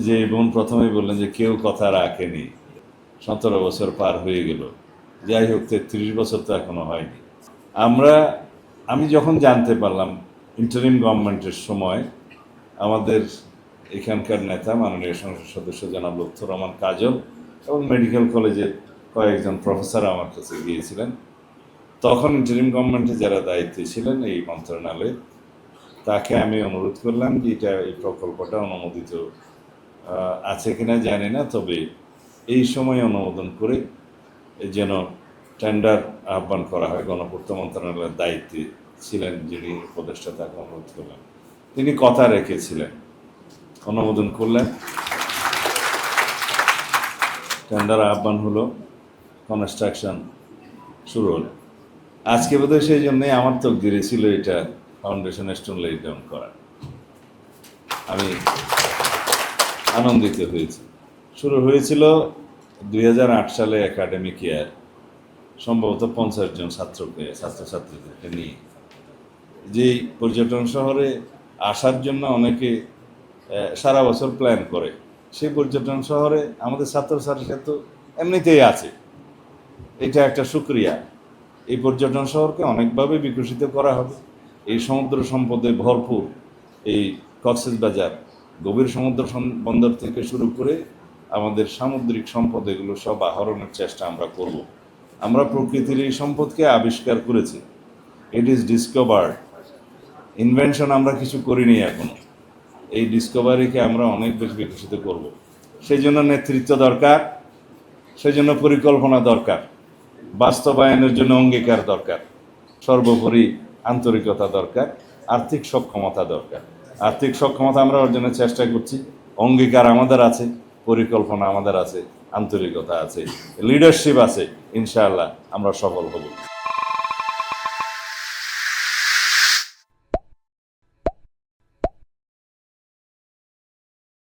যে বোন প্রথমেই বললেন যে কেউ কথা রাখেনি, 17 বছর পার হয়ে গেল। যাই হোক, 33 বছর তো এখনো হয়নি। আমি যখন জানতে পারলাম ইন্টারিম গভর্নমেন্টের সময় আমাদের এখানকার নেতা মাননীয় সংসদ সদস্য জনাব লুৎফর রহমান কাজল এবং মেডিকেল কলেজের কয়েকজন প্রফেসর আমার কাছে গিয়েছিলেন, তখন ইন্টারিম গভর্নমেন্টে যারা দায়িত্বে ছিলেন এই মন্ত্রণালয়ে, তাকে আমি অনুরোধ করলাম যে এই প্রকল্পটা অনুমোদিত আছে কিনা জানি না, তবে এই সময় অনুমোদন করে যেন টেন্ডার আহ্বান করা হয়। গণপূর্ত মন্ত্রণালয়ের দায়িত্বে ছিলেন যিনি উপদেষ্টা, তাকে অনুরোধ করলেন। তিনি কথা রেখেছিলেন, অনুমোদন করলেন, টেন্ডার আহ্বান হলো, কনস্ট্রাকশন শুরু হলো। আজকে বোধহয় সেই জন্যই আমার তকদিরে ছিল এটা ফাউন্ডেশন স্টোন লে ডাউন করা। আমি আনন্দিত হয়েছি। শুরু হয়েছিল 2008 সালে একাডেমিক ইয়ার, সম্ভবত 50 জন ছাত্রছাত্রীদেরকে নিয়ে। যেই পর্যটন শহরে আসার জন্য অনেকে সারা বছর প্ল্যান করে, সেই পর্যটন শহরে আমাদের ছাত্রছাত্রীরা তো এমনিতেই আছে। এটা একটা সুক্রিয়া। এই পর্যটন শহরকে অনেকভাবে বিকশিত করা হবে। এই সমুদ্র সম্পদে ভরপুর এই কক্সবাজার, গভীর সমুদ্র বন্দর থেকে শুরু করে আমাদের সামুদ্রিক সম্পদ, এগুলো সব আহরণের চেষ্টা আমরা করব। আমরা প্রকৃতির এই সম্পদকে আবিষ্কার করেছি, ইট ইজ ডিসকভার্ড। ইনভেনশন আমরা কিছু করিনি এখনো। এই ডিসকভারিকে আমরা অনেক বেশি বিকশিত করব। সেই জন্য নেতৃত্ব দরকার, সেই জন্য পরিকল্পনা দরকার, বাস্তবায়নের জন্য অঙ্গীকার দরকার, সর্বোপরি আন্তরিকতা দরকার, আর্থিক সক্ষমতা দরকার। আর্থিক সক্ষমতা আমরা অর্জনের চেষ্টা করছি, অঙ্গীকার আমাদের আছে, পরিকল্পনা আমাদের আছে, আন্তরিকতা আছে, লিডারশিপ আছে। ইনশাআল্লাহ আমরা সফল হব।